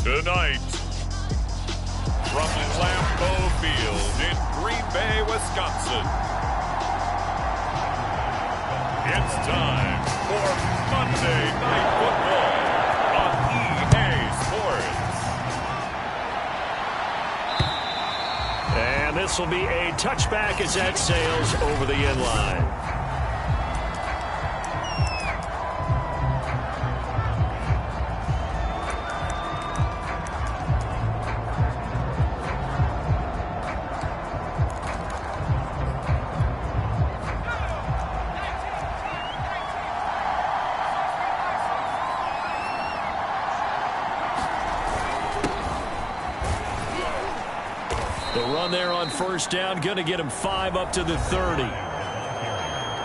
Tonight, from Lambeau Field in Green Bay, Wisconsin, it's time for Monday Night Football on EA Sports. And this will be a touchback as that sails over the end line. The run there on first down, going to get him 5 up to the 30.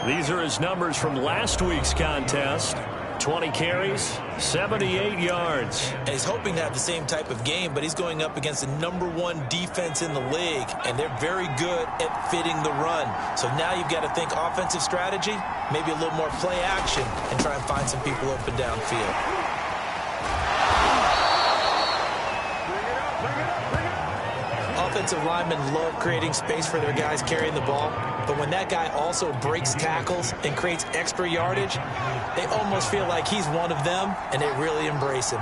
These are his numbers from last week's contest. 20 carries, 78 yards. And he's hoping to have the same type of game, but he's going up against the #1 defense in the league, and they're very good at fitting the run. So now you've got to think offensive strategy, maybe a little more play action, and try and find some people open downfield. Offensive linemen love creating space for their guys carrying the ball, but when that guy also breaks tackles and creates extra yardage, they almost feel like he's one of them, and they really embrace him.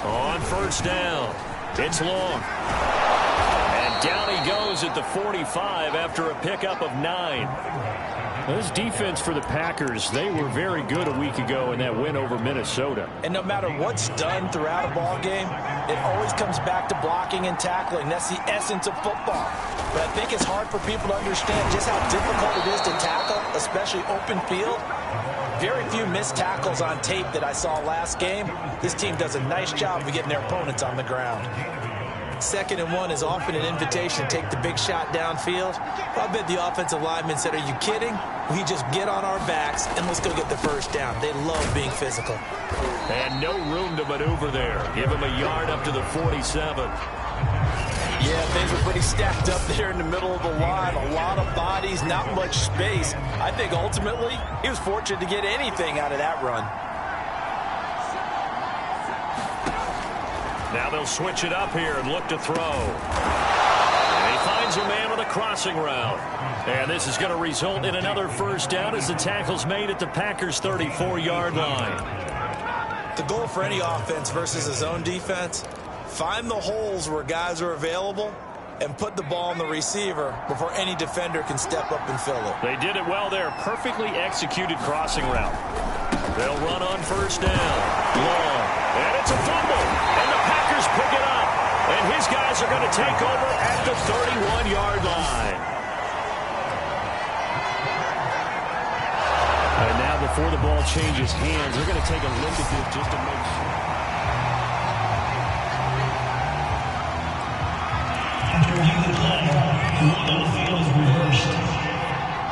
On first down, it's long. And down he goes at the 45 after a pickup of 9. This defense for the Packers, they were very good a week ago in that win over Minnesota. And no matter what's done throughout a ball game, it always comes back to blocking and tackling. That's the essence of football. But I think it's hard for people to understand just how difficult it is to tackle, especially open field. Very few missed tackles on tape that I saw last game. This team does a nice job of getting their opponents on the ground. 2nd and 1 is often an invitation to take the big shot downfield. I bet the offensive lineman said, "Are you kidding? We just get on our backs and let's go get the first down." They love being physical. And no room to maneuver there. Give him a yard up to the 47. Yeah, things were pretty stacked up there in the middle of the line. A lot of bodies, not much space. I think ultimately he was fortunate to get anything out of that run. Now they'll switch it up here and look to throw. And he finds a man with a crossing route. And this is going to result in another first down as the tackle's made at the Packers' 34-yard line. The goal for any offense versus a zone defense, find the holes where guys are available and put the ball on the receiver before any defender can step up and fill it. They did it well there. Perfectly executed crossing route. They'll run on first down. Long. And it's a fumble. And the Packers pick it up. And his guys are going to take over at the 31-yard line. And now before the ball changes hands, they're going to take a look at this just to make sure.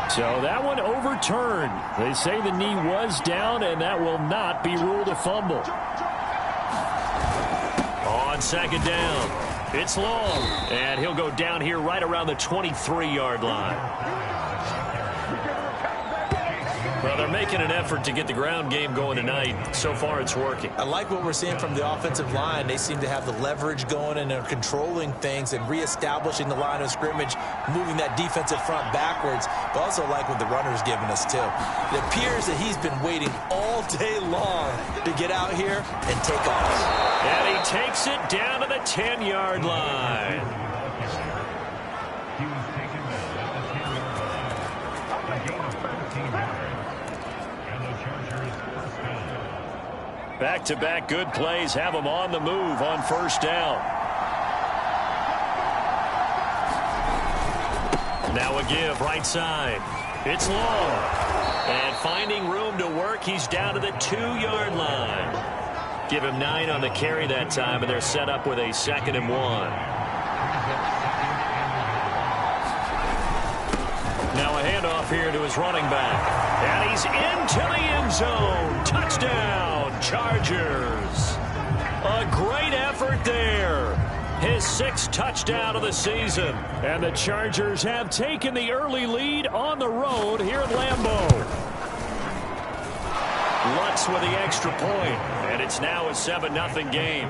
So that one overturned. They say the knee was down, and that will not be ruled a fumble. On 2nd down, it's long, and he'll go down here right around the 23-yard line. Well, they're making an effort to get the ground game going tonight. So far, it's working. I like what we're seeing from the offensive line. They seem to have the leverage going, and they're controlling things and reestablishing the line of scrimmage, moving that defensive front backwards. But also like what the runner's giving us, too. It appears that he's been waiting all day long to get out here and take off. And he takes it down to the 10-yard line. Back-to-back good plays have them on the move on first down. Now a give right side. It's long. And finding room to work, he's down to the 2-yard line. Give him 9 on the carry that time, and they're set up with a 2nd and 1. Now a handoff here to his running back. And he's into the end zone. Touchdown, Chargers. A great effort there. His 6th touchdown of the season. And the Chargers have taken the early lead on the road here at Lambeau. Lutz with the extra point, and it's now a 7-0 game.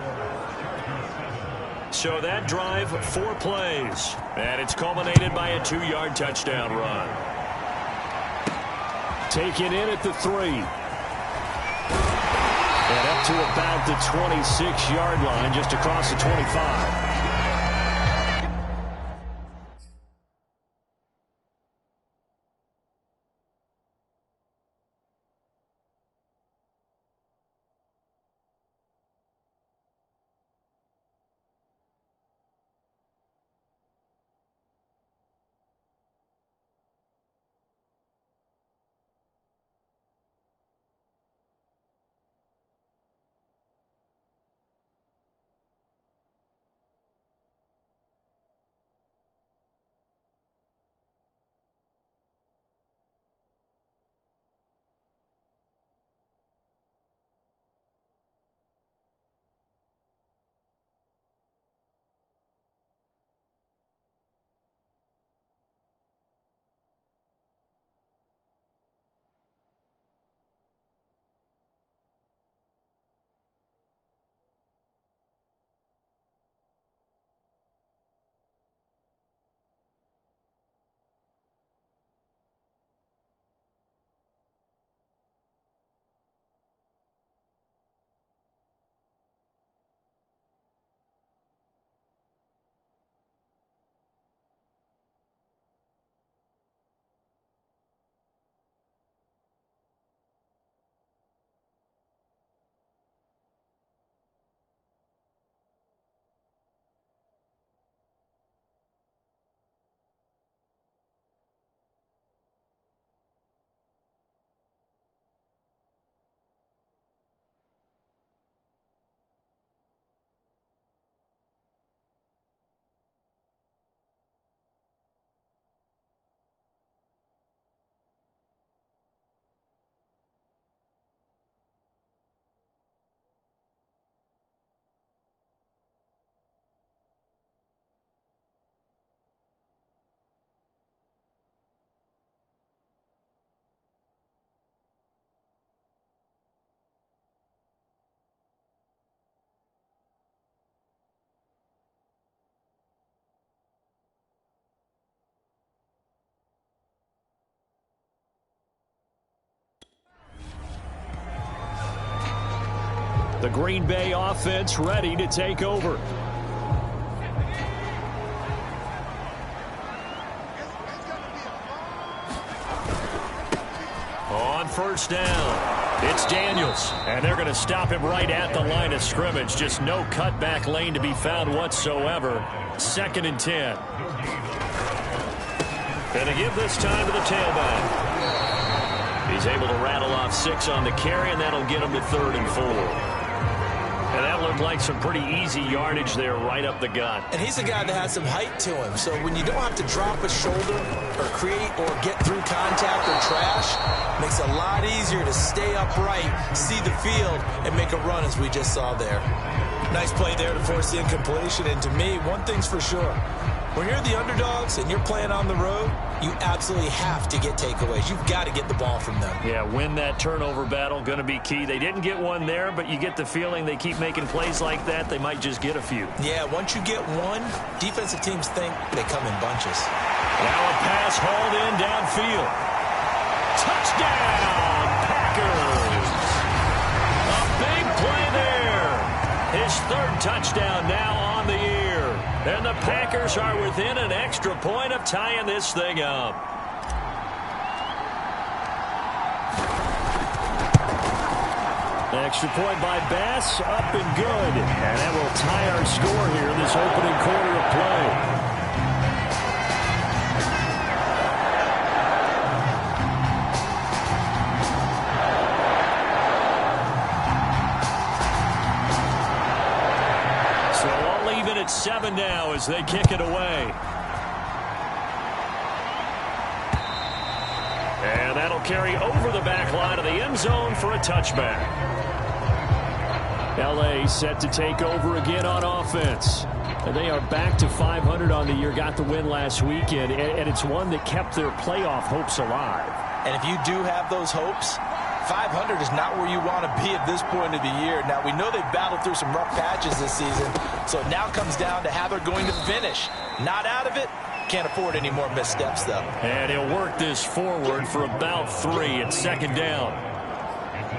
So that drive, 4 plays, and it's culminated by a 2-yard touchdown run. Taken in at the 3. And up to about the 26-yard line, just across the 25. The Green Bay offense ready to take over. On first down, it's Daniels, and they're going to stop him right at the line of scrimmage. Just no cutback lane to be found whatsoever. 2nd and 10. Going to give this time to the tailback. He's able to rattle off 6 on the carry, and that'll get him to 3rd and 4. And that looked like some pretty easy yardage there right up the gut. And he's a guy that has some height to him. So when you don't have to drop a shoulder or create or get through contact or trash, makes it a lot easier to stay upright, see the field, and make a run as we just saw there. Nice play there to force the incompletion. And to me, one thing's for sure. When you're the underdogs and you're playing on the road, you absolutely have to get takeaways. You've got to get the ball from them. Yeah, win that turnover battle, going to be key. They didn't get one there, but you get the feeling they keep making plays like that, they might just get a few. Yeah, once you get one, defensive teams think they come in bunches. Now a pass hauled in downfield. Touchdown, Packers! A big play there. His 3rd touchdown now on the year. And the Packers are within an extra point of tying this thing up. Extra point by Bass, up and good. And that will tie our score here this opening quarter of play. So all even at 7 now as they kick it away. And that'll carry over the back line of the end zone for a touchback. L.A. set to take over again on offense. And they are back to 500 on the year, got the win last weekend, and it's one that kept their playoff hopes alive. And if you do have those hopes, 500 is not where you want to be at this point of the year. Now, we know they've battled through some rough patches this season, so it now comes down to how they're going to finish. Not out of it. Can't afford any more missteps, though. And he'll work this forward for about 3 at second down.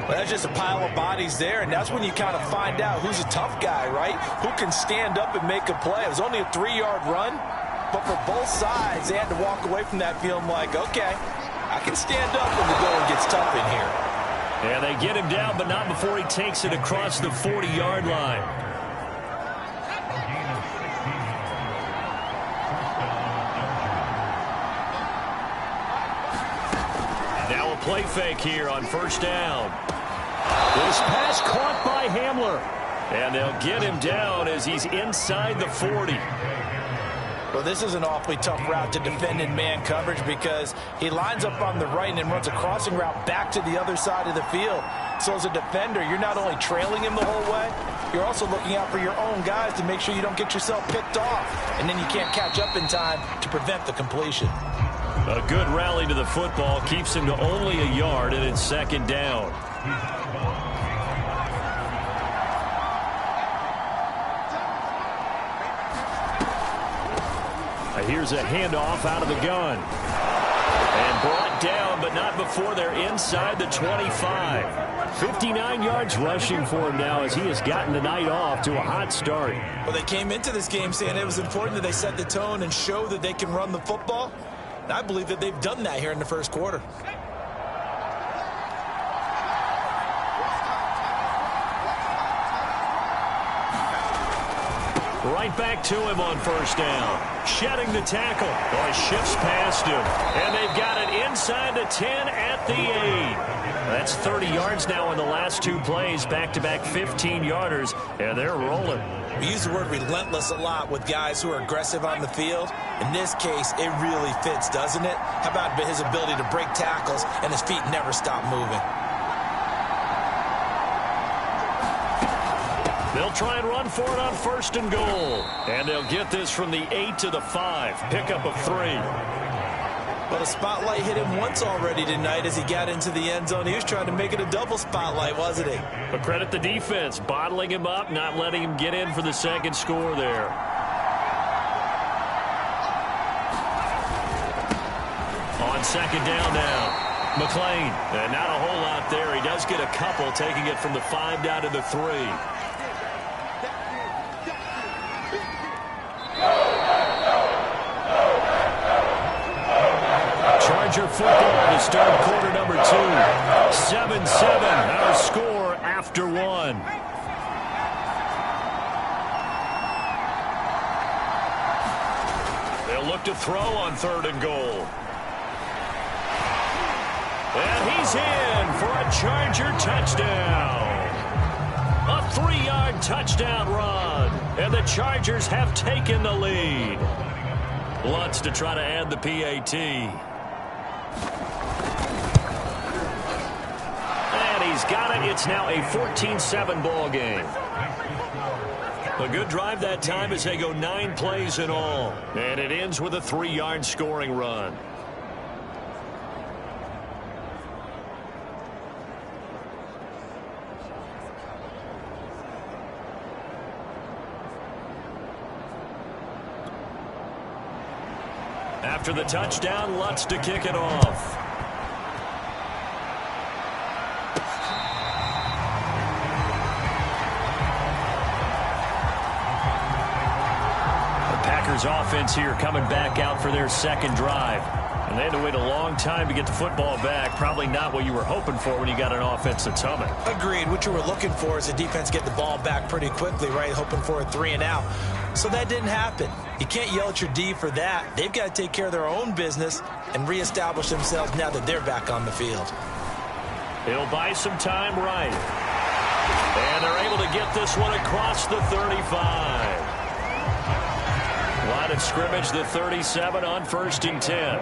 Well, that's just a pile of bodies there, and that's when you kind of find out who's a tough guy, right? Who can stand up and make a play. It was only a 3-yard run, but for both sides, they had to walk away from that feeling like, okay, I can stand up when the going gets tough in here. And they get him down, but not before he takes it across the 40-yard line. Now a play fake here on first down. This pass caught by Hamler. And they'll get him down as he's inside the 40. Well, this is an awfully tough route to defend in man coverage because he lines up on the right and then runs a crossing route back to the other side of the field. So as a defender, you're not only trailing him the whole way, you're also looking out for your own guys to make sure you don't get yourself picked off. And then you can't catch up in time to prevent the completion. A good rally to the football keeps him to only a yard, and it's second down. Here's a handoff out of the gun. And brought down, but not before they're inside the 25. 59 yards rushing for him now as he has gotten the night off to a hot start. Well, they came into this game saying it was important that they set the tone and show that they can run the football. And I believe that they've done that here in the first quarter. Right back to him on first down. Shedding the tackle. Boy, shifts past him. And they've got it inside the 10 at the 8. That's 30 yards now in the last 2 plays. Back-to-back 15-yarders. And they're rolling. We use the word relentless a lot with guys who are aggressive on the field. In this case, it really fits, doesn't it? How about his ability to break tackles and his feet never stop moving? They'll try and run for it on first and goal. And they'll get this from the 8 to the 5. Pickup of 3. Well, the spotlight hit him once already tonight as he got into the end zone. He was trying to make it a double spotlight, wasn't he? But credit the defense, bottling him up, not letting him get in for the second score there. On second down now, McLean. And not a whole lot there. He does get a couple, taking it from the 5 down to the 3. Charger football to start quarter number 2. 7-7, our score after 1. They'll look to throw on third and goal. And he's in for a Charger touchdown. A 3-yard touchdown run. And the Chargers have taken the lead. Lutz to try to add the PAT. And he's got it. It's now a 14-7 ball game. A good drive that time as they go 9 plays in all. And it ends with a 3-yard scoring run. After the touchdown, Lutz to kick it off. The Packers offense here coming back out for their second drive. And they had to wait a long time to get the football back. Probably not what you were hoping for when you got an offense that's humming. Agreed. What you were looking for is the defense get the ball back pretty quickly, right? Hoping for a 3-and-out. So that didn't happen. You can't yell at your D for that. They've got to take care of their own business and reestablish themselves now that they're back on the field. He'll buy some time right. And they're able to get this one across the 35. Line of scrimmage, the 37 on 1st and 10.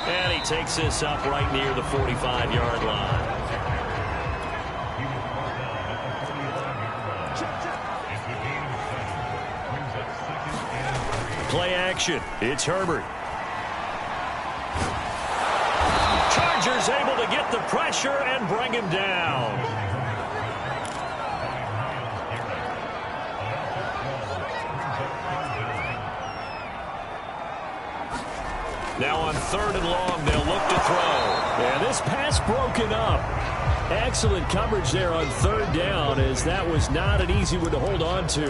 And he takes this up right near the 45-yard line. Play action. It's Herbert. up the pressure and bring him down. Now on 3rd and long, they'll look to throw. And this pass broken up. Excellent coverage there on 3rd down, as that was not an easy one to hold on to.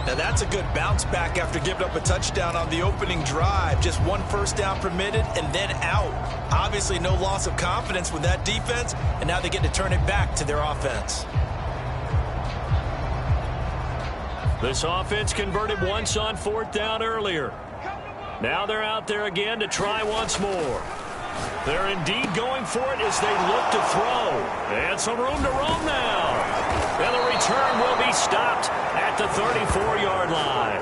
Now that's a good bounce back after giving up a touchdown on the opening drive. Just 1 first down permitted and then out. Obviously no loss of confidence with that defense, and now they get to turn it back to their offense. This offense converted once on 4th down earlier. Now they're out there again to try once more. They're indeed going for it as they look to throw. And some room to roam now. And the return will be stopped at the 34-yard line.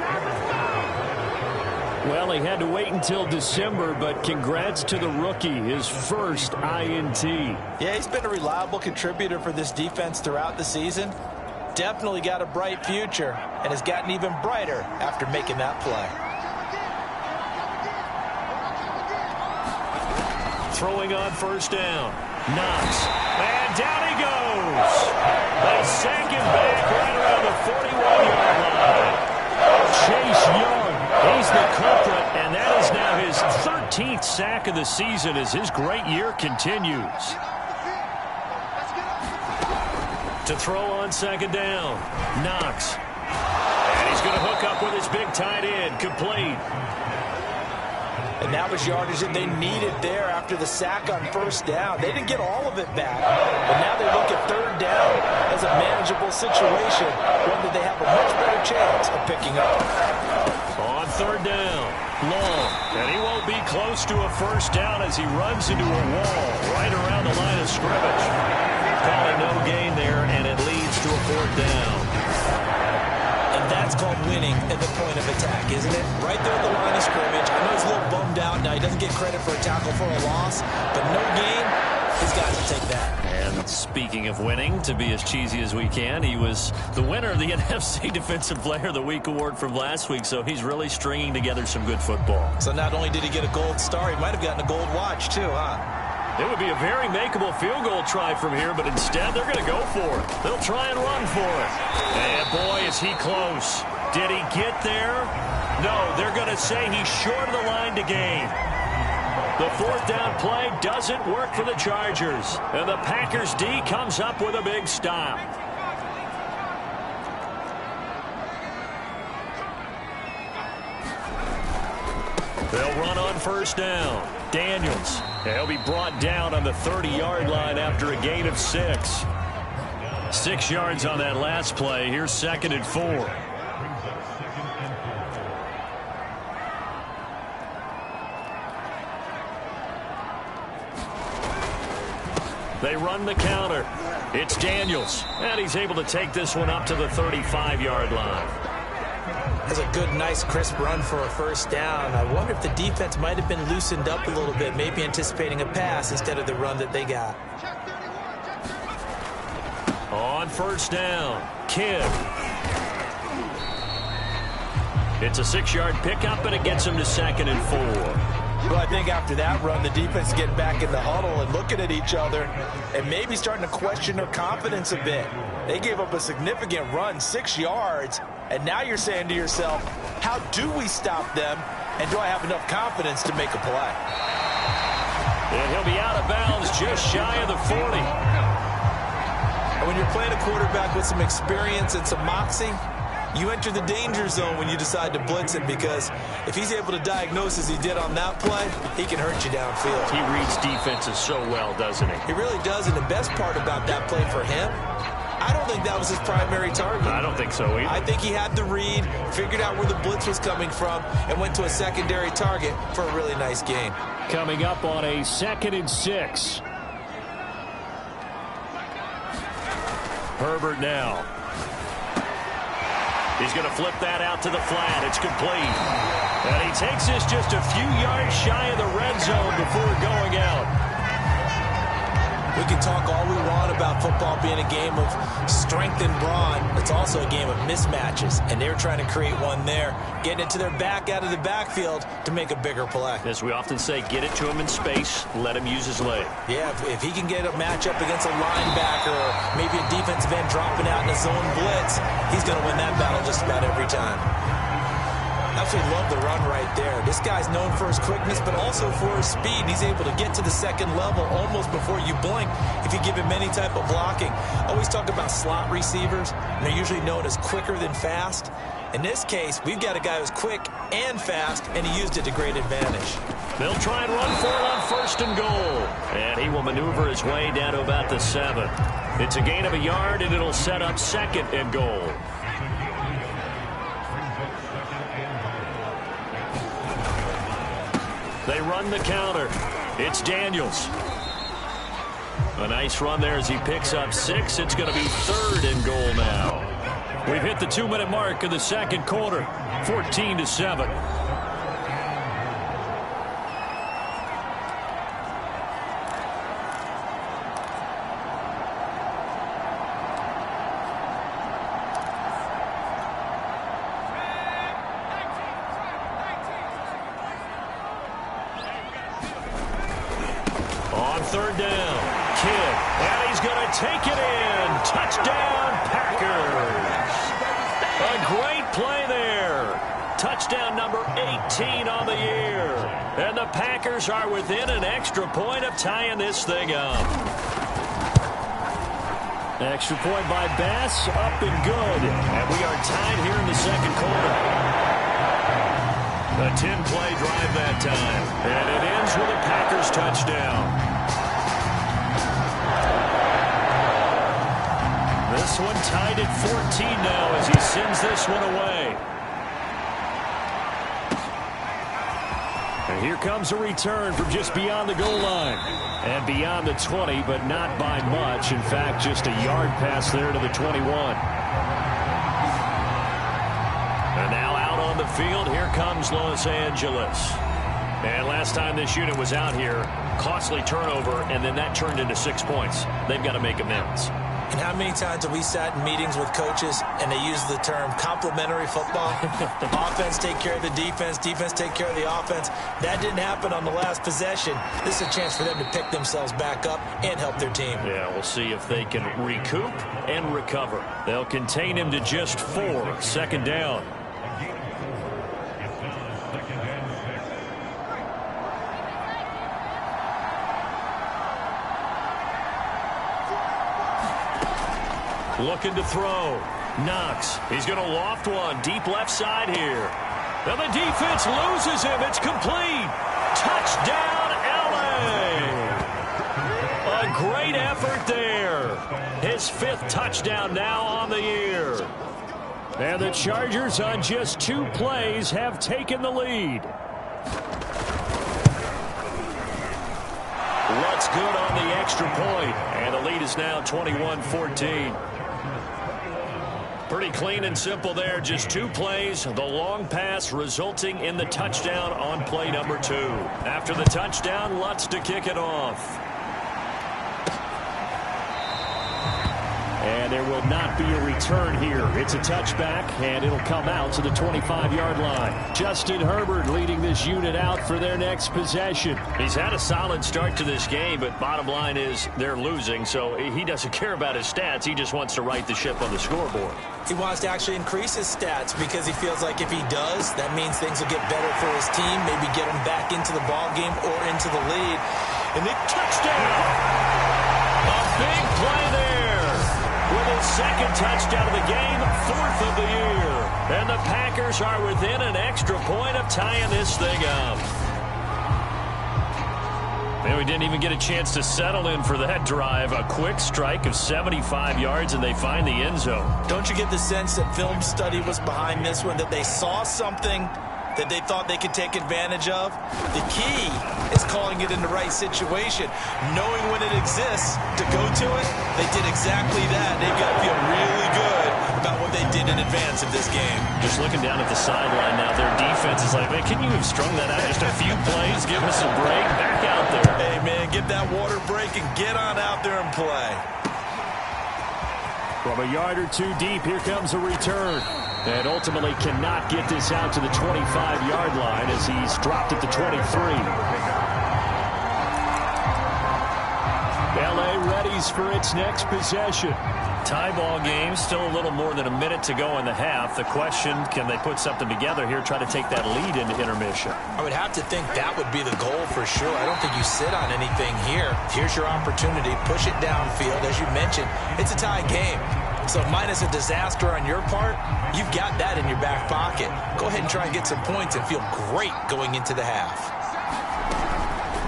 Well, he had to wait until December, but congrats to the rookie, his first INT. Yeah, he's been a reliable contributor for this defense throughout the season. Definitely got a bright future and has gotten even brighter after making that play. Throwing on 1st down. Knox. And down he goes. They sack him back right around the 41-yard line. Chase Young, he's the culprit, and that is now his 13th sack of the season as his great year continues. To throw on 2nd down. Knox. And he's going to hook up with his big tight end. Complete. And that was yardage that they needed there after the sack on 1st down. They didn't get all of it back, but now they look at 3rd down as a manageable situation, one that they have a much better chance of picking up. On 3rd down, Long, and he won't be close to a 1st down as he runs into a wall right around the line of scrimmage. Call a no gain there, and it leads to a 4th down. That's called winning at the point of attack, isn't it? Right there at the line of scrimmage. I know he's a little bummed out. Now, he doesn't get credit for a tackle for a loss, but no gain, he's got to take that. And speaking of winning, to be as cheesy as we can, he was the winner of the NFC Defensive Player of the Week award from last week, so he's really stringing together some good football. So not only did he get a gold star, he might have gotten a gold watch too, huh? It would be a very makeable field goal try from here, but instead they're going to go for it. They'll try and run for it. And boy, is he close. Did he get there? No, they're going to say he's short of the line to gain. The 4th down play doesn't work for the Chargers. And the Packers D comes up with a big stop. They'll run on 1st down. Daniels. He'll be brought down on the 30-yard line after a gain of 6. 6 yards on that last play. Here's 2nd and 4. They run the counter. It's Daniels, and he's able to take this one up to the 35-yard line. That's a good, nice, crisp run for a 1st down. I wonder if the defense might have been loosened up a little bit, maybe anticipating a pass instead of the run that they got. On 1st down, Kidd. It's a 6-yard pickup, and it gets him to 2nd and 4. Well, I think after that run, the defense getting back in the huddle and looking at each other and maybe starting to question their confidence a bit. They gave up a significant run, 6 yards, and now you're saying to yourself, how do we stop them, and do I have enough confidence to make a play? And he'll be out of bounds just shy of the 40. And when you're playing a quarterback with some experience and some moxie, you enter the danger zone when you decide to blitz him, because if he's able to diagnose as he did on that play, he can hurt you downfield. He reads defenses so well, doesn't he? He really does, and the best part about that play for him, I don't think that was his primary target. I don't think so either. I think he had the read, figured out where the blitz was coming from, and went to a secondary target for a really nice game. Coming up on a 2nd and 6. Herbert now. He's going to flip that out to the flat. It's complete. And he takes this just a few yards shy of the red zone before going out. We can can talk all we want about football being a game of strength and brawn. It's also a game of mismatches, and they're trying to create one there, getting it to their back out of the backfield to make a bigger play. As we often say, get it to him in space, let him use his leg. Yeah, if he can get a matchup against a linebacker or maybe a defensive end dropping out in a zone blitz, he's going to win that battle just about every time. Absolutely love the run right there. This guy's known for his quickness, but also for his speed. He's able to get to the second level almost before you blink if you give him any type of blocking. Always talk about slot receivers, and they're usually known as quicker than fast. In this case, we've got a guy who's quick and fast, and he used it to great advantage. They'll try and run for it on 1st and goal. And he will maneuver his way down to about the 7. It's a gain of a yard, and it'll set up 2nd and goal. They run the counter. It's Daniels. A nice run there as he picks up 6. It's going to be 3rd and goal now. We've hit the 2-minute mark of the 2nd quarter. 14-7. On 3rd down, Kidd, and he's going to take it in. Touchdown, Packers. A great play there. Touchdown number 18 on the year. And the Packers are within an extra point of tying this thing up. Extra point by Bass, up and good. And we are tied here in the 2nd quarter. A 10-play drive that time. And it ends with a Packers touchdown. This one tied at 14 now as he sends this one away. And here comes a return from just beyond the goal line. And beyond the 20, but not by much. In fact, just a yard pass there to the 21. And now out on the field, here comes Los Angeles. And last time this unit was out here, costly turnover, and then that turned into 6 points. They've got to make amends. And how many times have we sat in meetings with coaches and they use the term complementary football? Offense take care of the defense, defense take care of the offense. That didn't happen on the last possession. This is a chance for them to pick themselves back up and help their team. Yeah, we'll see if they can recoup and recover. They'll contain him to just 4. 2nd down. Looking to throw. Knox. He's going to loft one. Deep left side here. Now the defense loses him. It's complete. Touchdown, L.A. A great effort there. His 5th touchdown now on the year. And the Chargers on just 2 plays have taken the lead. What's good on the extra point. And the lead is now 21-14. Pretty clean and simple there. Just 2 plays. The long pass resulting in the touchdown on play number 2. After the touchdown, Lutz to kick it off. And there will not be a return here. It's a touchback, and it'll come out to the 25-yard line. Justin Herbert leading this unit out for their next possession. He's had a solid start to this game, but bottom line is they're losing, so he doesn't care about his stats. He just wants to right the ship on the scoreboard. He wants to actually increase his stats because he feels like if he does, that means things will get better for his team, maybe get him back into the ball game or into the lead. And the touchdown! A big play there. With his 2nd touchdown of the game, 4th of the year. And the Packers are within an extra point of tying this thing up. And we didn't even get a chance to settle in for that drive. A quick strike of 75 yards, and they find the end zone. Don't you get the sense that film study was behind this one, that they saw something that they thought they could take advantage of? The key is calling it in the right situation. Knowing when it exists to go to it, they did exactly that. They've got to feel really good about what they did in advance of this game. Just looking down at the sideline now, their defense is like, man, can you have strung that out just a few plays? Give us a break. Back out out there. Hey, man, get that water break and get on out there and play. From a yard or two deep, here comes a return. And ultimately cannot get this out to the 25-yard line as he's dropped at the 23. LA readies for its next possession. Tie ball game, still a little more than a minute to go in the half. The question, can they put something together here, try to take that lead into intermission? I would have to think that would be the goal for sure. I don't think you sit on anything here. Here's your opportunity. Push it downfield. As you mentioned, it's a tie game. So minus a disaster on your part, you've got that in your back pocket. Go ahead and try and get some points and feel great going into the half.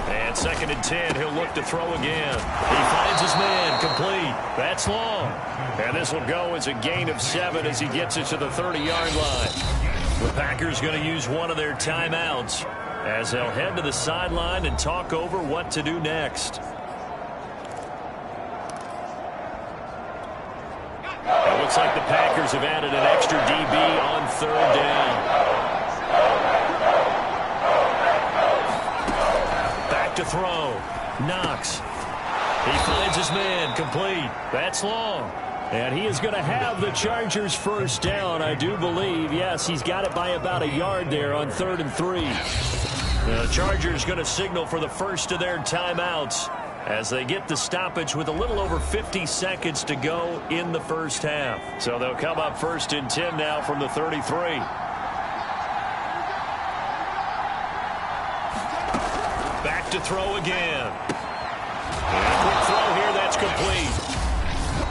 And 2nd and 10, he'll look to throw again. He finds his man, complete. That's long. And this will go as a gain of 7 as he gets it to the 30-yard line. The Packers going to use one of their timeouts as they'll head to the sideline and talk over what to do next. It looks like the Packers have added an extra DB on 3rd down. To throw. Knox. He finds his man, complete. That's long. And he is going to have the Chargers first down, I do believe. Yes, he's got it by about a yard there on 3rd and 3. The Chargers going to signal for the first of their timeouts as they get the stoppage with a little over 50 seconds to go in the first half. So they'll come up 1st and 10 now from the 33. To throw again. And a quick throw here, that's complete.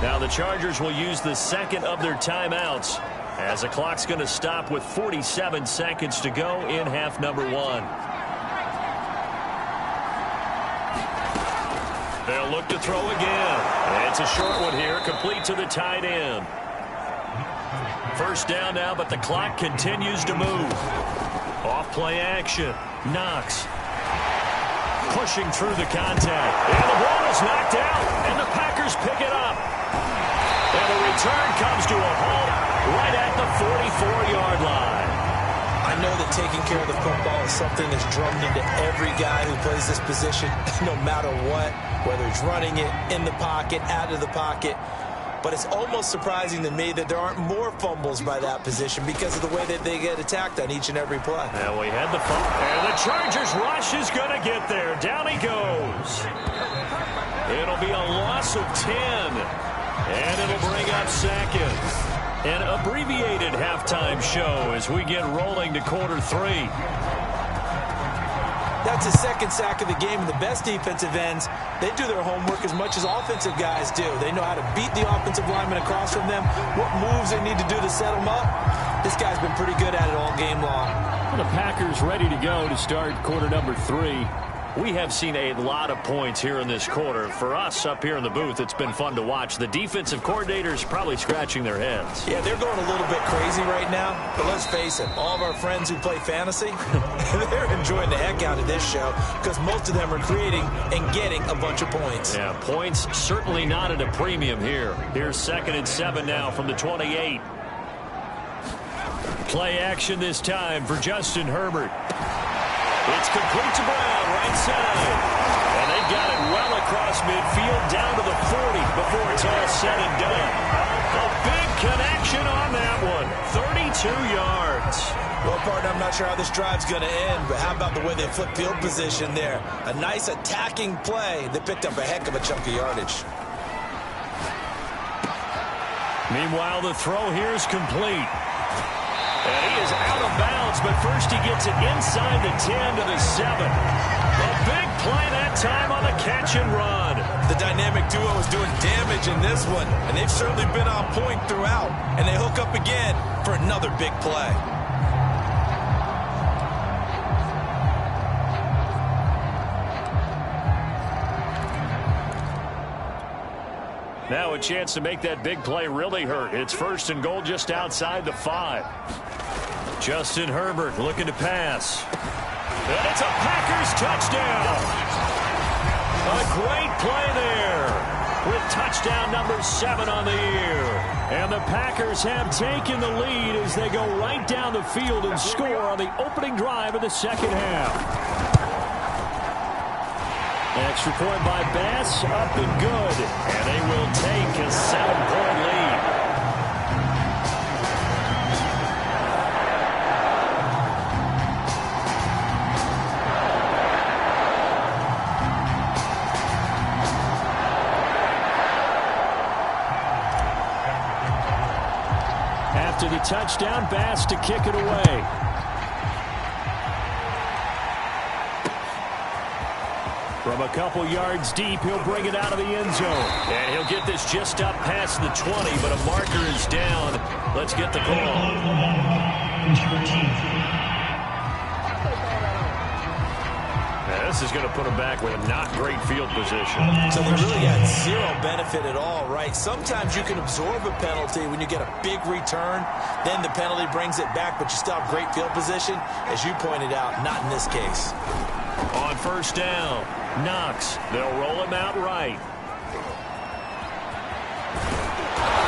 Now the Chargers will use the 2nd of their timeouts as the clock's going to stop with 47 seconds to go in half number 1. They'll look to throw again. And it's a short one here, complete to the tight end. First down now, but the clock continues to move. Off play action. Knox. Pushing through the contact. And the ball is knocked out. And the Packers pick it up. And the return comes to a halt right at the 44-yard line. I know that taking care of the football is something that's drummed into every guy who plays this position, no matter what, whether he's running it, in the pocket, out of the pocket. But it's almost surprising to me that there aren't more fumbles by that position because of the way that they get attacked on each and every play. And we had the fumble. And the Chargers rush is going to get there. Down he goes. It'll be a loss of 10. And it'll bring up 2nd. An abbreviated halftime show as we get rolling to quarter 3. That's the 2nd sack of the game, and the best defensive ends, they do their homework as much as offensive guys do. They know how to beat the offensive lineman across from them, what moves they need to do to set them up. This guy's been pretty good at it all game long. The Packers ready to go to start quarter number 3. We have seen a lot of points here in this quarter. For us up here in the booth, it's been fun to watch. The defensive coordinators probably scratching their heads. Yeah, they're going a little bit crazy right now. But let's face it, all of our friends who play fantasy, they're enjoying the heck out of this show because most of them are creating and getting a bunch of points. Yeah, points certainly not at a premium here. Here's 2nd and 7 now from the 28. Play action this time for Justin Herbert. It's complete to Brown, right side. And they've got it well across midfield, down to the 40 before it's all said and done. A big connection on that one. 32 yards. Well, partner, I'm not sure how this drive's going to end, but how about the way they flip field position there? A nice attacking play that picked up a heck of a chunk of yardage. Meanwhile, the throw here is complete. And he is out of bounds, but first he gets it inside the 10 to the 7. A big play that time on the catch and run. The dynamic duo is doing damage in this one, and they've certainly been on point throughout. And they hook up again for another big play. Now a chance to make that big play really hurt. It's 1st and goal just outside the 5. Justin Herbert looking to pass. And it's a Packers touchdown. A great play there with touchdown number 7 on the year. And the Packers have taken the lead as they go right down the field and score on the opening drive of the 2nd half. Extra point by Bass, up and good. And they will take a 7-point lead. After the touchdown, Bass to kick it away. From a couple yards deep, he'll bring it out of the end zone. And he'll get this just up past the 20, but a marker is down. Let's get the call. Now, this is going to put him back with a not great field position. So they really got zero benefit at all, right? Sometimes you can absorb a penalty when you get a big return. Then the penalty brings it back, but you still have great field position. As you pointed out, not in this case. On first down, Knox. They'll roll him out right.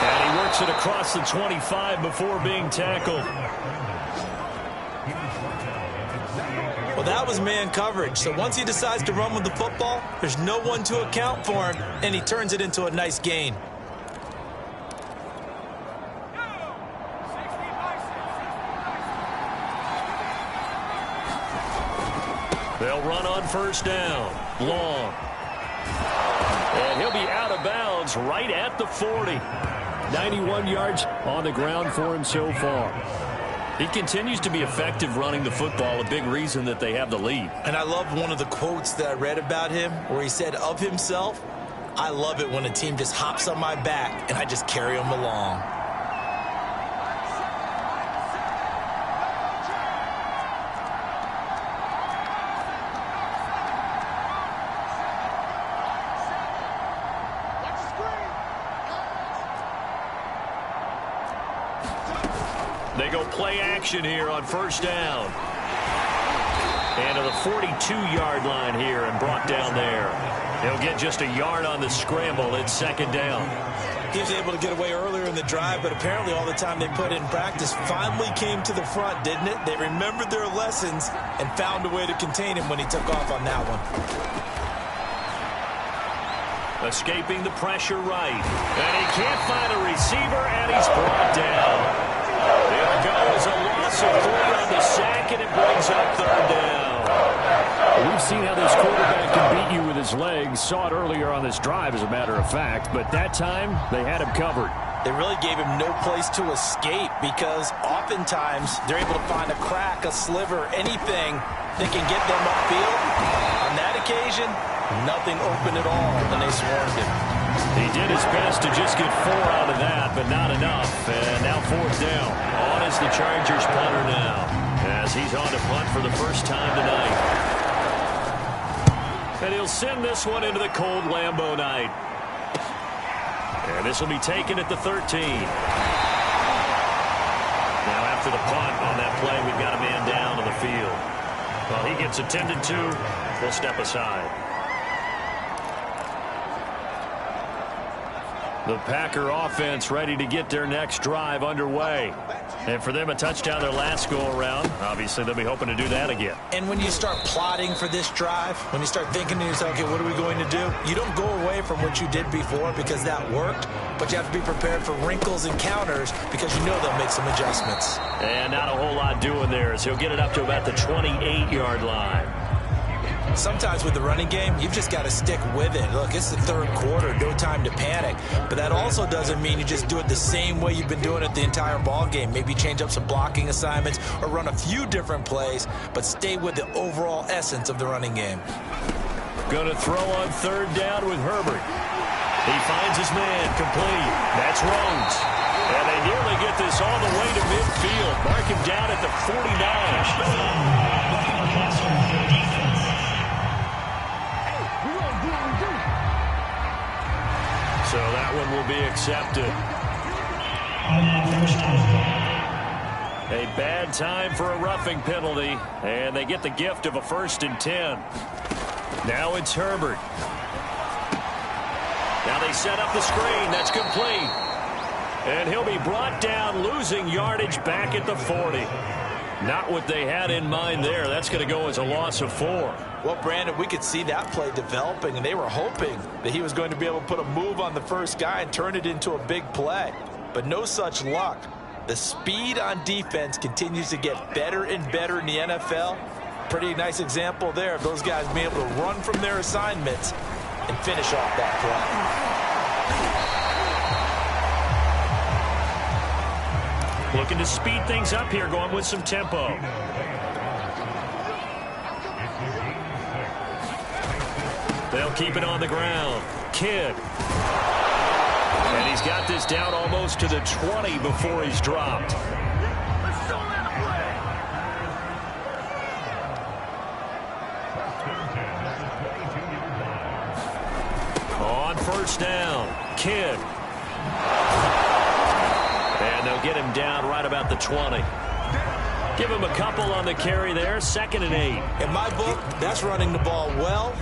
And he works it across the 25 before being tackled. Well, that was man coverage. So once he decides to run with the football, there's no one to account for him, and he turns it into a nice gain. They'll run on first down. Long. And he'll be out of bounds right at the 40. 91 yards on the ground for him so far. He continues to be effective running the football, a big reason that they have the lead. And I love one of the quotes that I read about him where he said of himself, "I love it when a team just hops on my back and I just carry them along." They go play action here on first down. And to the 42-yard line here and brought down there. He'll get just a yard on the scramble. It's second down. He was able to get away earlier in the drive, but apparently all the time they put in practice finally came to the front, didn't it? They remembered their lessons and found a way to contain him when he took off on that one. Escaping the pressure right. And he can't find a receiver, and he's brought down. There goes a loss of 3 on the sack, and it brings up third down. We've seen how this quarterback can beat you with his legs. Saw it earlier on this drive, as a matter of fact. But that time, they had him covered. They really gave him no place to escape because oftentimes they're able to find a crack, a sliver, anything that can get them upfield. On that occasion, nothing open at all, and they swarmed him. He did his best to just get 4 out of that, but not enough. And now fourth down. On is the Chargers punter now, as he's on to punt for the first time tonight. And he'll send this one into the cold Lambeau night. And this will be taken at the 13. Now after the punt on that play, we've got a man down on the field. Well, he gets attended to. We'll step aside. The Packer offense ready to get their next drive underway. And for them, a touchdown their last go-around. Obviously, they'll be hoping to do that again. And when you start plotting for this drive, when you start thinking to yourself, okay, what are we going to do? You don't go away from what you did before because that worked, but you have to be prepared for wrinkles and counters because you know they'll make some adjustments. And not a whole lot doing there as he'll get it up to about the 28-yard line. Sometimes with the running game, you've just got to stick with it. Look, it's the third quarter, no time to panic. But that also doesn't mean you just do it the same way you've been doing it the entire ball game. Maybe change up some blocking assignments or run a few different plays, but stay with the overall essence of the running game. Going to throw on third down with Herbert. He finds his man, complete. That's Rhodes. And they nearly get this all the way to midfield. Mark him down at the 49. So that one will be accepted. A bad time for a roughing penalty, and they get the gift of a 1st and 10. Now it's Herbert. Now they set up the screen. That's complete. And he'll be brought down, losing yardage back at the 40. Not what they had in mind there. That's going to go as a loss of 4. Well, Brandon, we could see that play developing, and they were hoping that he was going to be able to put a move on the first guy and turn it into a big play. But no such luck. The speed on defense continues to get better and better in the NFL. Pretty nice example there of those guys being able to run from their assignments and finish off that play. Looking to speed things up here, going with some tempo. They'll keep it on the ground. Kidd. And he's got this down almost to the 20 before he's dropped. On first down, Kidd. And they'll get him down right about the 20. Give him a couple on the carry there, 2nd and 8. In my book, that's running the ball well,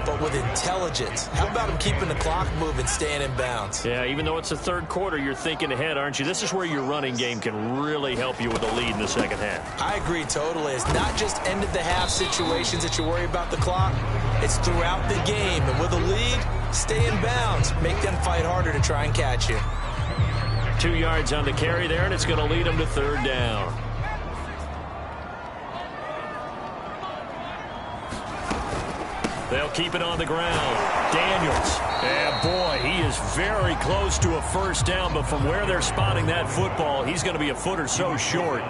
but with intelligence. How about him keeping the clock moving, staying in bounds? Yeah, even though it's the third quarter, you're thinking ahead, aren't you? This is where your running game can really help you with a lead in the second half. I agree totally. It's not just end-of-the-half situations that you worry about the clock. It's throughout the game. And with a lead, stay in bounds. Make them fight harder to try and catch you. 2 yards on the carry there, and it's going to lead them to 3rd down. They'll keep it on the ground. Daniels. And boy, he is very close to a first down, but from where they're spotting that football, he's going to be a foot or so short.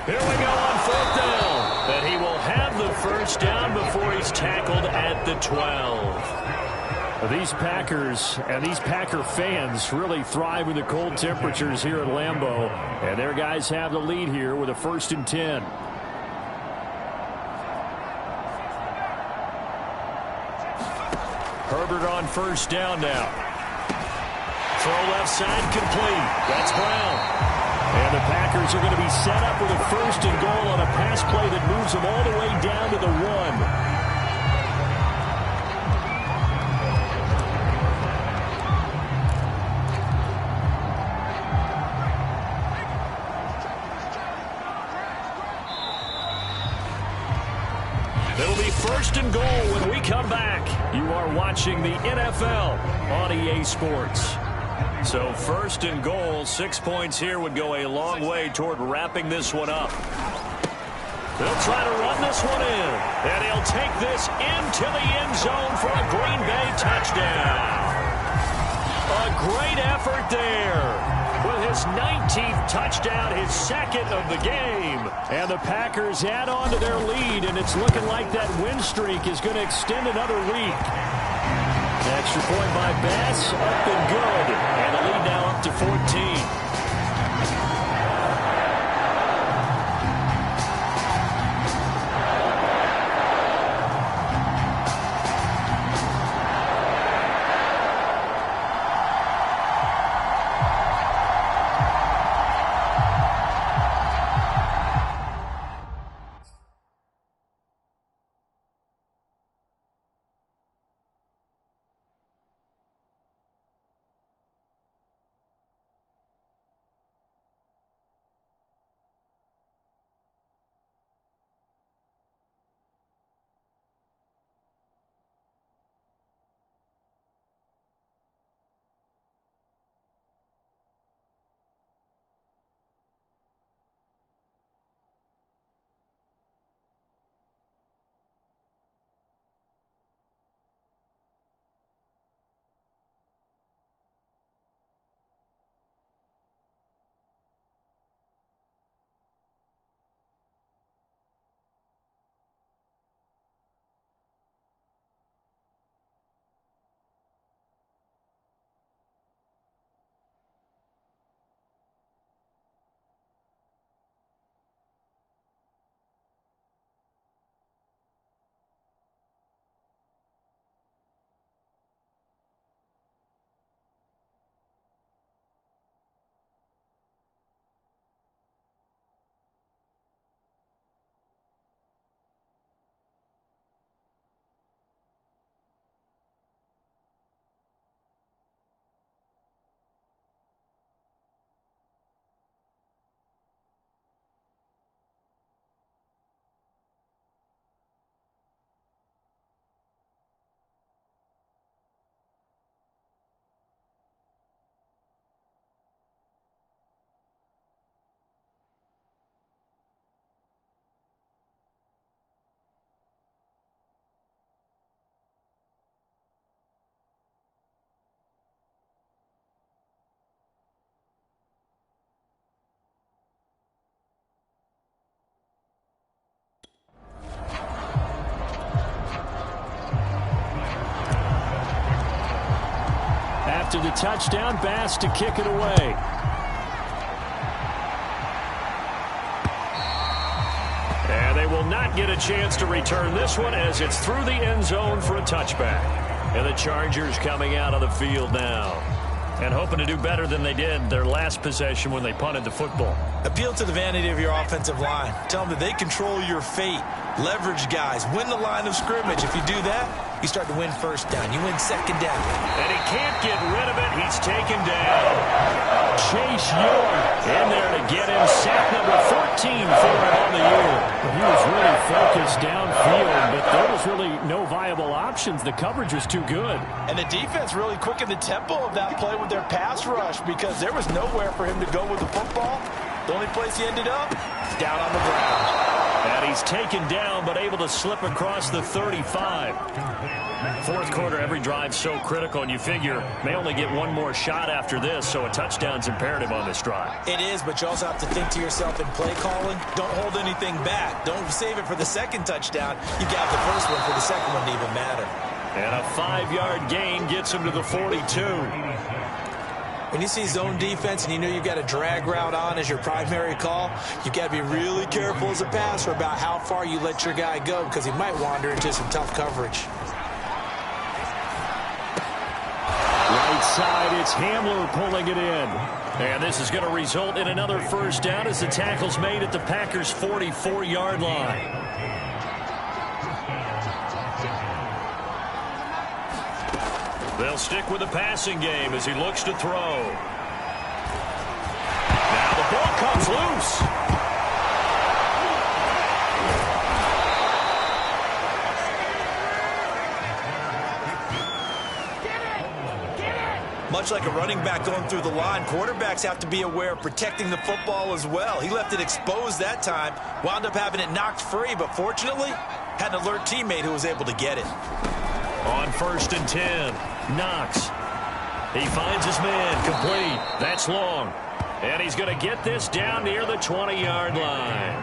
Here we go on 4th down. And he will have the first down before he's tackled at the 12. These Packers and these Packer fans really thrive in the cold temperatures here at Lambeau. And their guys have the lead here with a 1st and 10. Herbert on first down now. Throw left side complete. That's Brown. And the Packers are going to be set up with a 1st and goal on a pass play that moves them all the way down to the 1. It'll be 1st and goal when we come back. You are watching the NFL on EA Sports. So 1st and goal, 6 points here would go a long way toward wrapping this one up. They'll try to run this one in, and he'll take this into the end zone for a Green Bay touchdown. A great effort there. With his 19th touchdown, his 2nd of the game. And the Packers add on to their lead, and it's looking like that win streak is going to extend another week. Extra point by Bass, up and good. And the lead now up to 14. After the touchdown, Bass to kick it away. And they will not get a chance to return this one as it's through the end zone for a touchback. And the Chargers coming out of the field now and hoping to do better than they did their last possession when they punted the football. Appeal to the vanity of your offensive line. Tell them that they control your fate. Leverage guys. Win the line of scrimmage. If you do that, you start to win first down. You win second down. And he can't get rid of it. He's taken down. Chase Young in there to get him. Sack number 14 for him on the year. He was really focused downfield, but there was really no viable options. The coverage was too good. And the defense really quickened the tempo of that play with their pass rush because there was nowhere for him to go with the football. The only place he ended up, down on the ground. And he's taken down, but able to slip across the 35. Fourth quarter, every drive's so critical, and you figure may only get one more shot after this, so a touchdown's imperative on this drive. It is, but you also have to think to yourself in play calling, don't hold anything back. Don't save it for the second touchdown. You got the first one for the second one to even matter. And a 5-yard gain gets him to the 42. When you see zone defense and you know you've got a drag route on as your primary call, you've got to be really careful as a passer about how far you let your guy go because he might wander into some tough coverage. Right side, it's Hamler pulling it in. And this is going to result in another first down as the tackle's made at the Packers' 44-yard line. They'll stick with the passing game as he looks to throw. Now the ball comes loose. Much like a running back going through the line, quarterbacks have to be aware of protecting the football as well. He left it exposed that time, wound up having it knocked free, but fortunately had an alert teammate who was able to get it. On 1st and 10, Knox. He finds his man, complete. That's long. And he's going to get this down near the 20-yard line.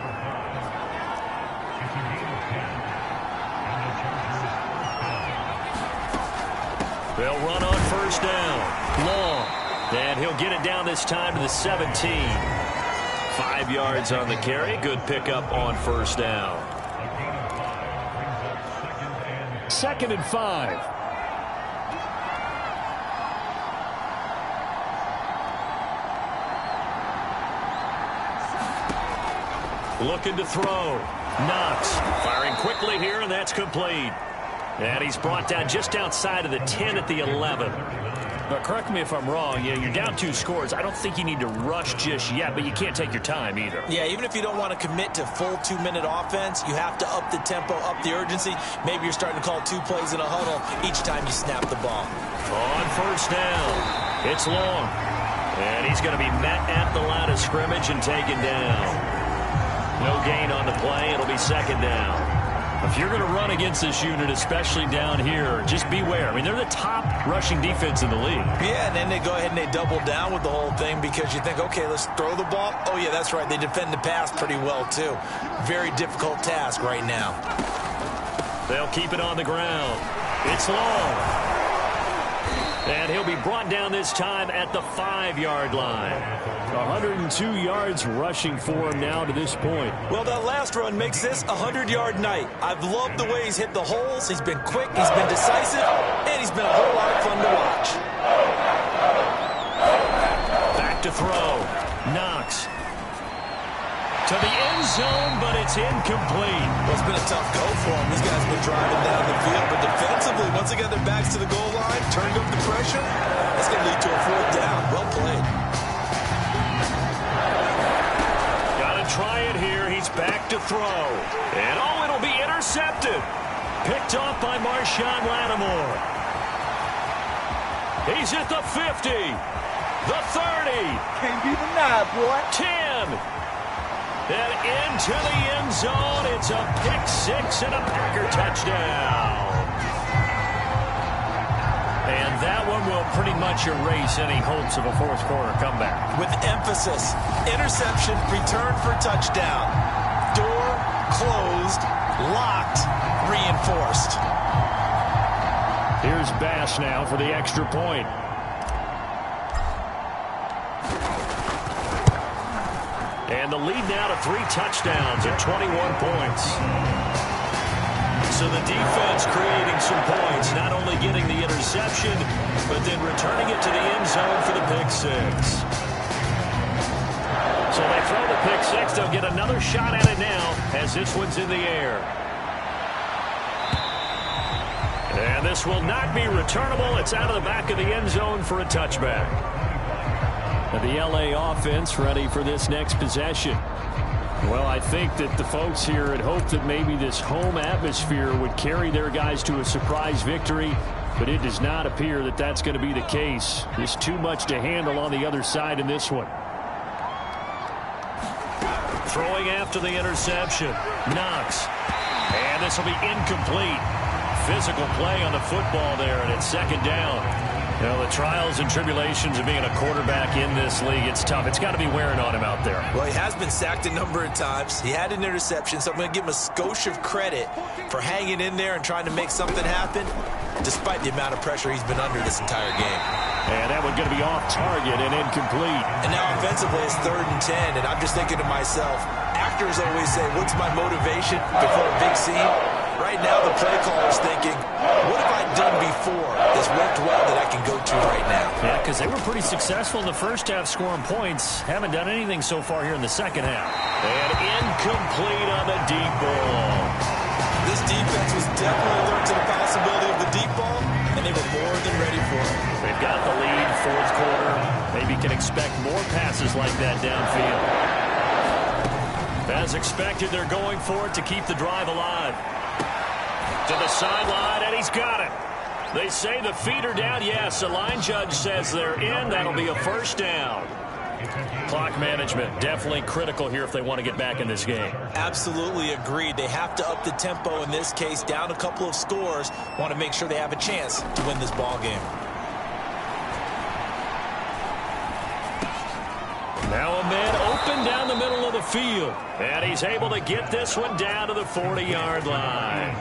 They'll run on first down. Long. And he'll get it down this time to the 17. 5 yards on the carry. Good pickup on first down. 2nd and 5. Looking to throw. Knox firing quickly here, and that's complete. And he's brought down just outside of the 10 at the 11. But correct me if I'm wrong, you're down 2 scores. I don't think you need to rush just yet, but you can't take your time either. Yeah, even if you don't want to commit to full 2-minute offense, you have to up the tempo, up the urgency. Maybe you're starting to call 2 plays in a huddle each time you snap the ball. On first down, it's long. And he's going to be met at the line of scrimmage and taken down. No gain on the play. It'll be 2nd down. If you're going to run against this unit, especially down here, just beware. I mean, they're the top rushing defense in the league. Yeah, and then they go ahead and they double down with the whole thing because you think, okay, let's throw the ball. Oh, yeah, that's right. They defend the pass pretty well, too. Very difficult task right now. They'll keep it on the ground. It's long. And he'll be brought down this time at the 5-yard line. 102 yards rushing for him now to this point. Well, that last run makes this a 100-yard night. I've loved the way he's hit the holes. He's been quick, he's been decisive, and he's been a whole lot of fun to watch. Back to throw. Knox. To the end zone, but it's incomplete. Well, it's been a tough go for him. These guys have been driving down the field, but defensively, once they got their backs to the goal line, turned up the pressure, that's going to lead to a 4th down. Well played. Got to try it here. He's back to throw. And, oh, it'll be intercepted. Picked off by Marshawn Lattimore. He's at the 50. The 30. Can't be denied, boy. 10. And into the end zone. It's a pick 6 and a Packer touchdown. And that one will pretty much erase any hopes of a 4th quarter comeback. With emphasis, interception, return for touchdown. Door closed, locked, reinforced. Here's Bass now for the extra point. And the lead now to 3 touchdowns and 21 points. So the defense creating some points, not only getting the interception, but then returning it to the end zone for the pick 6. So they throw the pick 6. They'll get another shot at it now as this one's in the air. And this will not be returnable. It's out of the back of the end zone for a touchback. The LA offense ready for this next possession. Well, I think that the folks here had hoped that maybe this home atmosphere would carry their guys to a surprise victory, but it does not appear that that's going to be the case. There's too much to handle on the other side in this one. Throwing after the interception. Knox. And this will be incomplete. Physical play on the football there, and it's second down. You know, the trials and tribulations of being a quarterback in this league, it's tough. It's got to be wearing on him out there. Well, he has been sacked a number of times. He had an interception, so I'm going to give him a skosh of credit for hanging in there and trying to make something happen, despite the amount of pressure he's been under this entire game. And that one's going to be off target and incomplete. And now offensively it's 3rd and 10, and I'm just thinking to myself, actors always say, what's my motivation before a big scene? Right now, the play caller's thinking, what have I done before that's worked well that I can go to right now? Yeah, because they were pretty successful in the first half scoring points. Haven't done anything so far here in the second half. And incomplete on the deep ball. This defense was definitely alert to the possibility of the deep ball, and they were more than ready for it. They've got the lead, 4th quarter. Maybe can expect more passes like that downfield. As expected, they're going for it to keep the drive alive. To the sideline, and he's got it. They say the feet are down. Yes, the line judge says they're in. That'll be a first down. Clock management definitely critical here if they want to get back in this game. Absolutely agreed. They have to up the tempo in this case, down a couple of scores. Want to make sure they have a chance to win this ball game. Now a man open down the middle of the field. And he's able to get this one down to the 40-yard line.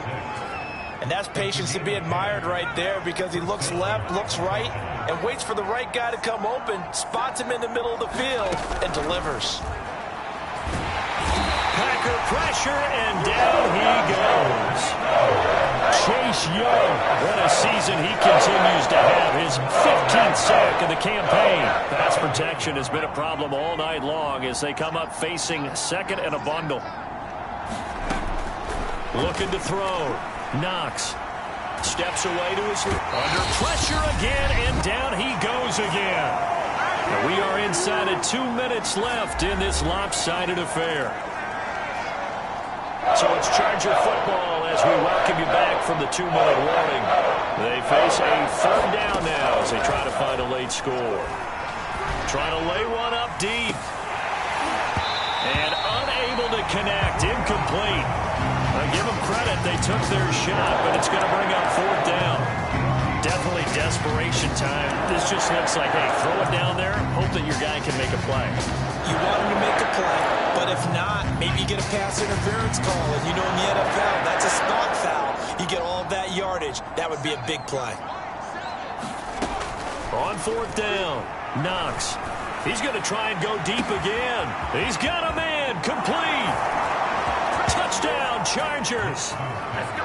And that's patience to be admired right there, because he looks left, looks right, and waits for the right guy to come open, spots him in the middle of the field, and delivers. Packer pressure, and down he goes. Chase Young, what a season he continues to have. His 15th sack of the campaign. Pass protection has been a problem all night long as they come up facing 2nd and a bundle. Looking to throw. Knox steps away to his under pressure again, and down he goes again. And we are inside of 2 minutes left in this lopsided affair. So it's Charger football as we welcome you back from the 2-minute warning. They face a 3rd down now as they try to find a late score. Trying to lay one up deep. And unable to connect. Incomplete. I give them credit. They took their shot, but it's going to bring up 4th down. Definitely desperation time. This just looks like, hey, throw it down there. Hope that your guy can make a play. You want him to make a play, but if not, maybe you get a pass interference call. And you know in the NFL, that's a spot foul. You get all that yardage. That would be a big play. On 4th down, Knox. He's going to try and go deep again. He's got a man. Complete. Touchdown, Chargers. Let's go.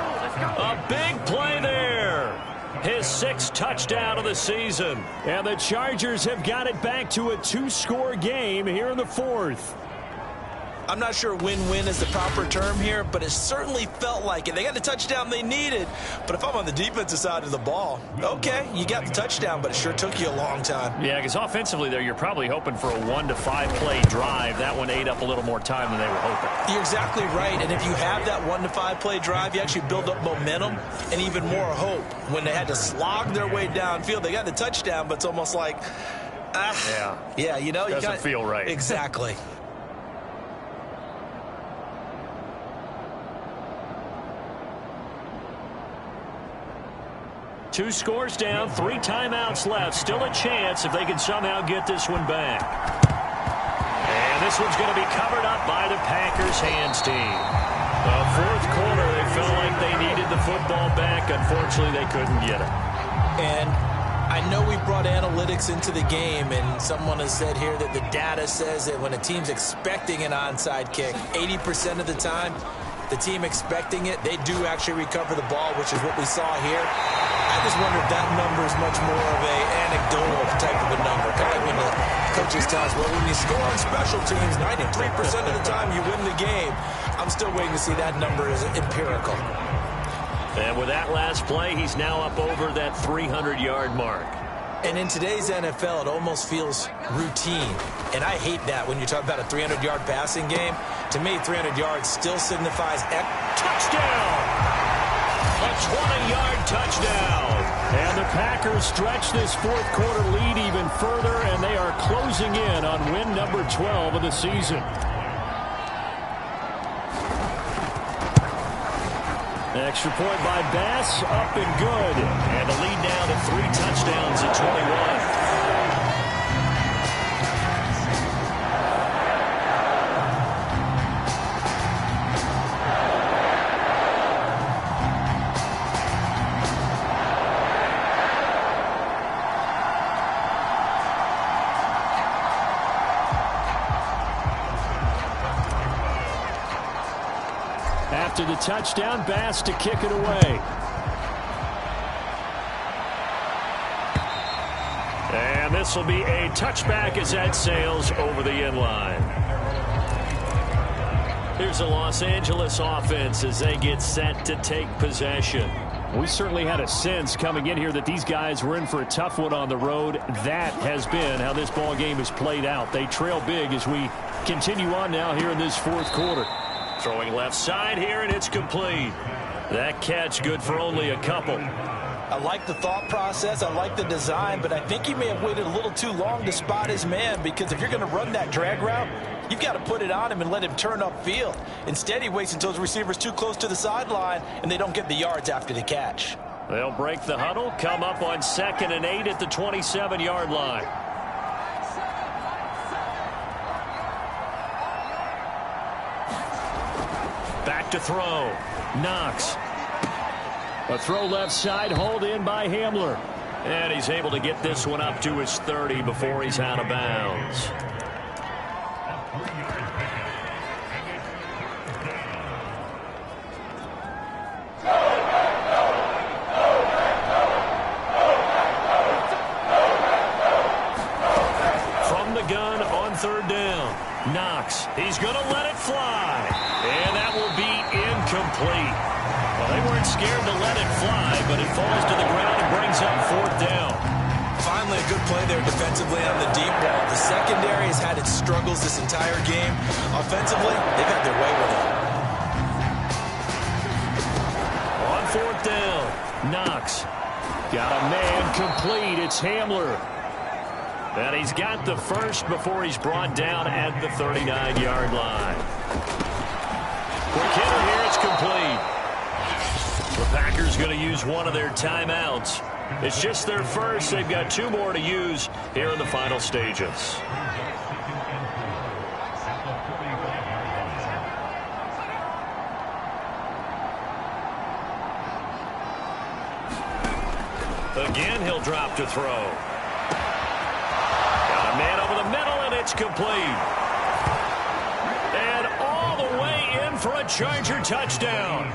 A big play there. His 6th touchdown of the season. And the Chargers have got it back to a 2-score game here in the 4th. I'm not sure win-win is the proper term here, but it certainly felt like it. They got the touchdown they needed, but if I'm on the defensive side of the ball, okay, you got the touchdown, but it sure took you a long time. Yeah, because offensively there, you're probably hoping for a 1 to 5 play drive. That one ate up a little more time than they were hoping. You're exactly right, and if you have that 1 to 5 play drive, you actually build up momentum and even more hope. When they had to slog their way downfield, they got the touchdown, but it's almost like, yeah, you know, doesn't feel right. Exactly. Two scores down, 3 timeouts left. Still a chance if they can somehow get this one back. And this one's going to be covered up by the Packers hands team. The 4th quarter, they felt like they needed the football back. Unfortunately, they couldn't get it. And I know we brought analytics into the game, and someone has said here that the data says that when a team's expecting an onside kick, 80% of the time, the team expecting it, they do actually recover the ball, which is what we saw here. I just wonder if that number is much more of a anecdotal type of a number. Kind of when the coaches tell us, well, when you score on special teams, 93% of the time you win the game. I'm still waiting to see that number as empirical. And with that last play, he's now up over that 300-yard mark. And in today's NFL, it almost feels routine. And I hate that when you talk about a 300-yard passing game. To me, 300 yards still signifies touchdown! A 20-yard touchdown. And the Packers stretch this fourth quarter lead even further, and they are closing in on win number 12 of the season. Extra point by Bass, up and good. And the lead now to 3 touchdowns at 21. After the touchdown, Bass to kick it away. And this will be a touchback as that sails over the end line. Here's the Los Angeles offense as they get set to take possession. We certainly had a sense coming in here that these guys were in for a tough one on the road. That has been how this ball game has played out. They trail big as we continue on now here in this fourth quarter. Throwing left side here, and it's complete. That catch good for only a couple. I like the thought process. I like the design, but I think he may have waited a little too long to spot his man, because if you're going to run that drag route, you've got to put it on him and let him turn upfield. Instead, he waits until his receiver's too close to the sideline, and they don't get the yards after the catch. They'll break the huddle, come up on 2nd and 8 at the 27-yard line. Back to throw. Knox. A throw left side, hauled in by Hamler. And he's able to get this one up to his 30 before he's out of bounds. From the gun on 3rd down. Knox. He's going to let it fly. And that will be incomplete. Well, they weren't scared to let it fly, but it falls to the ground and brings up 4th down. Finally, a good play there defensively on the deep ball. The secondary has had its struggles this entire game. Offensively, they've had their way with it. On 4th down, Knox. Got a man complete. It's Hamler. And he's got the first before he's brought down at the 39-yard line. Quick hitter here, it's complete. The Packers going to use one of their timeouts. It's just their first. They've got 2 more to use here in the final stages. Again, he'll drop to throw. Got a man over the middle, and it's complete. And all the way in for a Charger touchdown.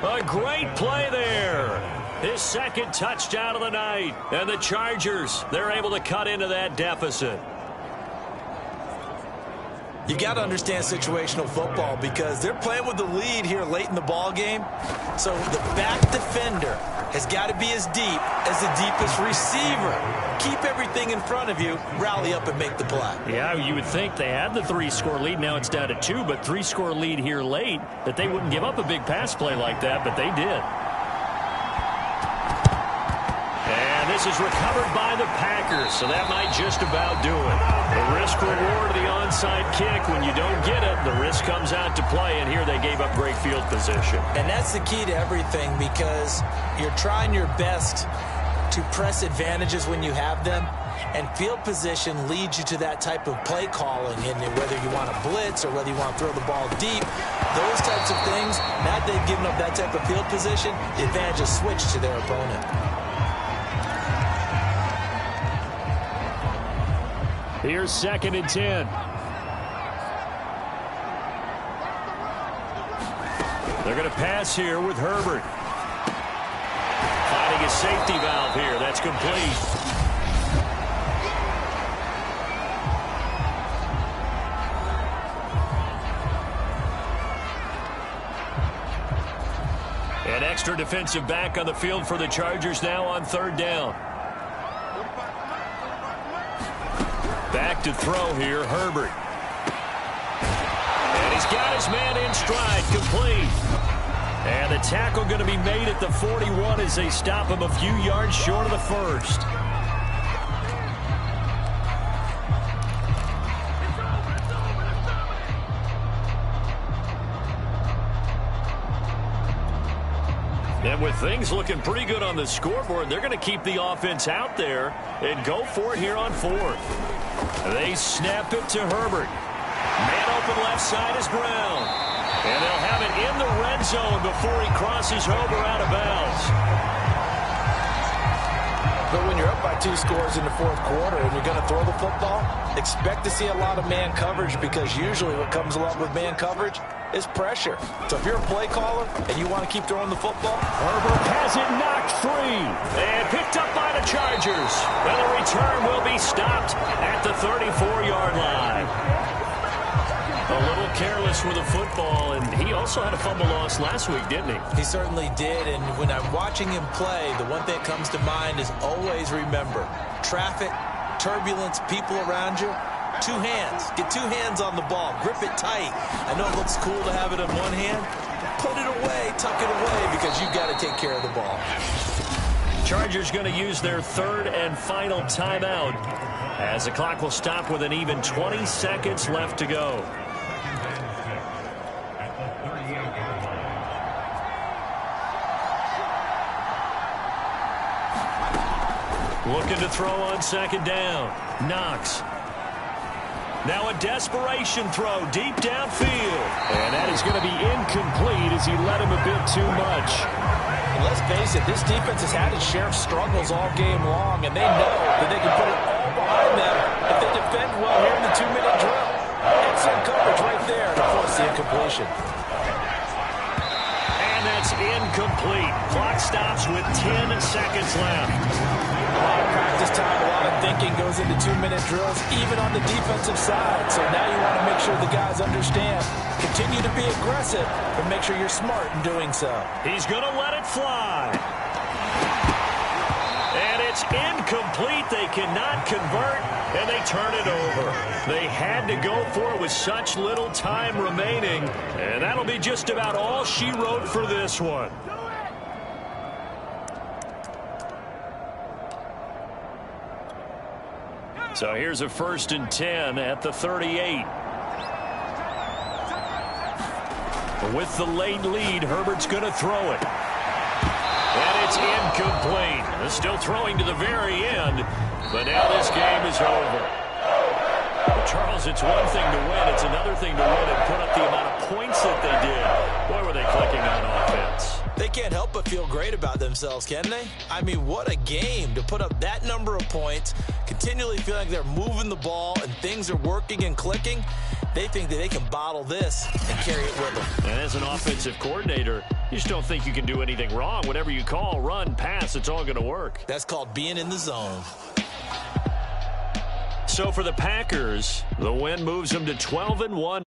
A great play there. His 2nd touchdown of the night. And the Chargers, they're able to cut into that deficit. You've got to understand situational football, because they're playing with the lead here late in the ball game. So the back defender has got to be as deep as the deepest receiver. Keep everything in front of you, rally up and make the play. Yeah, you would think they had the 3-score lead. Now it's down to 2, but 3-score lead here late, that they wouldn't give up a big pass play like that, but they did. And this is recovered by the Packers, so that might just about do it. The risk-reward of the onside kick, when you don't get it, the risk comes out to play, and here they gave up great field position. And that's the key to everything, because you're trying your best to press advantages when you have them, and field position leads you to that type of play calling, and whether you want to blitz or whether you want to throw the ball deep, those types of things, now that they've given up that type of field position, the advantage is switched to their opponent. Here's 2nd and 10. They're going to pass here with Herbert. Finding a safety valve here. That's complete. An extra defensive back on the field for the Chargers now on 3rd down. Back to throw here, Herbert. And he's got his man in stride, complete. And the tackle going to be made at the 41 as they stop him a few yards short of the 1st. And with things looking pretty good on the scoreboard, they're going to keep the offense out there and go for it here on 4th. They snap it to Herbert. Man open left side is Brown. And they'll have it in the red zone before he crosses over out of bounds. But when you're up by 2 scores in the 4th quarter and you're going to throw the football, expect to see a lot of man coverage, because usually what comes along with man coverage is pressure. So if you're a play caller and you want to keep throwing the football, Herbert has it knocked free and picked up by the Chargers. And the return will be stopped at the 34-yard line. A little careless with the football, and he also had a fumble loss last week, didn't he? He certainly did, and when I'm watching him play, the one thing that comes to mind is always remember, traffic, turbulence, people around you, 2 hands. Get 2 hands on the ball. Grip it tight. I know it looks cool to have it in one hand. Put it away, tuck it away, because you've got to take care of the ball. Chargers going to use their 3rd and final timeout as the clock will stop with an even 20 seconds left to go. Looking to throw on 2nd down. Knox. Now a desperation throw deep downfield. And that is going to be incomplete as he led him a bit too much. And let's face it, this defense has had its share of struggles all game long, and they know that they can put it all behind them if they defend well here in the 2-minute drill. Excellent coverage right there to force the incompletion. And that's incomplete. Clock stops with 10 seconds left. A lot of practice time, a lot of thinking goes into 2-minute drills, even on the defensive side. So now you want to make sure the guys understand. Continue to be aggressive, but make sure you're smart in doing so. He's going to let it fly. And it's incomplete. They cannot convert, and they turn it over. They had to go for it with such little time remaining, and that'll be just about all she wrote for this one. So here's a 1st and 10 at the 38. With the late lead, Herbert's going to throw it. And it's incomplete. They're still throwing to the very end, but now this game is over. Well, Charles, it's one thing to win. It's another thing to win and put up the amount of points that they did. Boy, were they clicking on offense. They can't help but feel great about themselves, can they? I mean, what a game to put up that number of points, continually feel like they're moving the ball and things are working and clicking. They think that they can bottle this and carry it with them. And as an offensive coordinator, you just don't think you can do anything wrong. Whatever you call, run, pass, it's all going to work. That's called being in the zone. So for the Packers, the win moves them to 12-1.